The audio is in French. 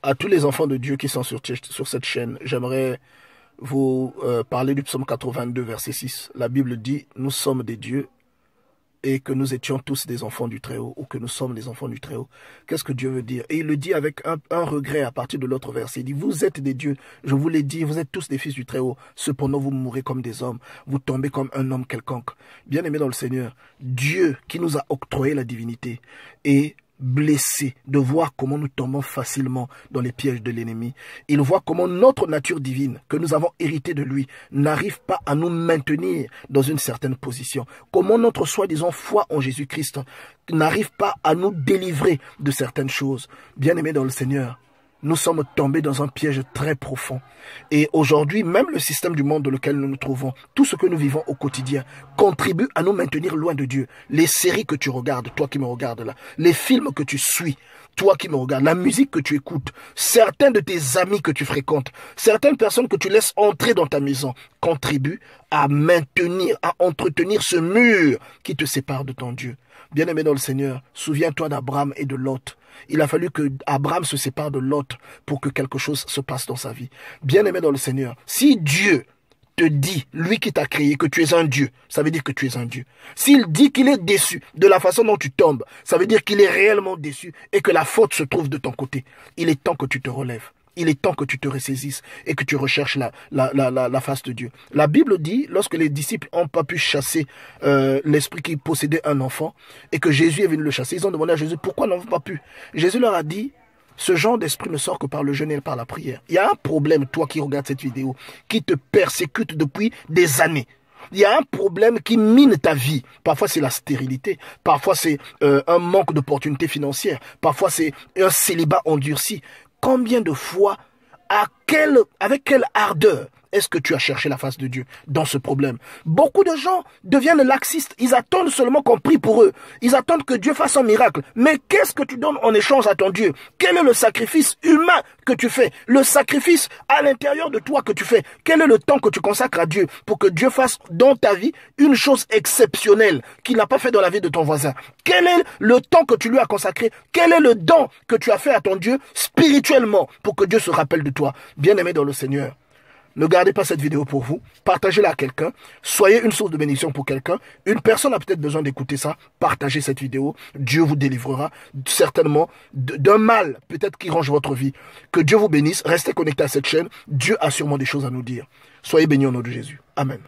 À tous les enfants de Dieu qui sont sur cette chaîne, j'aimerais vous parler du psaume 82, verset 6. La Bible dit, nous sommes des dieux et que nous étions tous des enfants du Très-Haut, ou que nous sommes des enfants du Très-Haut. Qu'est-ce que Dieu veut dire? Et il le dit avec un regret à partir de l'autre verset. Il dit, vous êtes des dieux, je vous l'ai dit, vous êtes tous des fils du Très-Haut. Cependant, vous mourrez comme des hommes, vous tombez comme un homme quelconque. Bien-aimés dans le Seigneur, Dieu qui nous a octroyé la divinité est blessé de voir comment nous tombons facilement dans les pièges de l'ennemi. Il voit comment notre nature divine, que nous avons héritée de lui, n'arrive pas à nous maintenir dans une certaine position. Comment notre soi-disant foi en Jésus-Christ n'arrive pas à nous délivrer de certaines choses. Bien-aimés dans le Seigneur, nous sommes tombés dans un piège très profond. Et aujourd'hui, même le système du monde dans lequel nous nous trouvons, tout ce que nous vivons au quotidien, contribue à nous maintenir loin de Dieu. Les séries que tu regardes, toi qui me regardes là, les films que tu suis, toi qui me regardes, la musique que tu écoutes, certains de tes amis que tu fréquentes, certaines personnes que tu laisses entrer dans ta maison, contribuent à maintenir, à entretenir ce mur qui te sépare de ton Dieu. Bien-aimé dans le Seigneur, souviens-toi d'Abraham et de Lot. Il a fallu que Abraham se sépare de Lot pour que quelque chose se passe dans sa vie. Bien-aimé dans le Seigneur, si Dieu te dit, lui qui t'a créé, que tu es un Dieu, ça veut dire que tu es un Dieu. S'il dit qu'il est déçu de la façon dont tu tombes, ça veut dire qu'il est réellement déçu et que la faute se trouve de ton côté. Il est temps que tu te relèves. Il est temps que tu te ressaisisses et que tu recherches la face de Dieu. La Bible dit, lorsque les disciples n'ont pas pu chasser l'esprit qui possédait un enfant et que Jésus est venu le chasser, ils ont demandé à Jésus, pourquoi n'ont-vous pas pu? Jésus leur a dit, ce genre d'esprit ne sort que par le jeûne et par la prière. Il y a un problème, toi qui regardes cette vidéo, qui te persécute depuis des années. Il y a un problème qui mine ta vie. Parfois, c'est la stérilité. Parfois, c'est un manque d'opportunités financières. Parfois, c'est un célibat endurci. Combien de fois, avec quelle ardeur est-ce que tu as cherché la face de Dieu dans ce problème? Beaucoup de gens deviennent laxistes. Ils attendent seulement qu'on prie pour eux. Ils attendent que Dieu fasse un miracle. Mais qu'est-ce que tu donnes en échange à ton Dieu? Quel est le sacrifice humain que tu fais? Le sacrifice à l'intérieur de toi que tu fais? Quel est le temps que tu consacres à Dieu pour que Dieu fasse dans ta vie une chose exceptionnelle qu'il n'a pas fait dans la vie de ton voisin? Quel est le temps que tu lui as consacré? Quel est le don que tu as fait à ton Dieu spirituellement pour que Dieu se rappelle de toi? Bien-aimé dans le Seigneur, ne gardez pas cette vidéo pour vous, partagez-la à quelqu'un, soyez une source de bénédiction pour quelqu'un. Une personne a peut-être besoin d'écouter ça, partagez cette vidéo, Dieu vous délivrera certainement d'un mal peut-être qui ronge votre vie. Que Dieu vous bénisse, restez connectés à cette chaîne, Dieu a sûrement des choses à nous dire. Soyez bénis au nom de Jésus. Amen.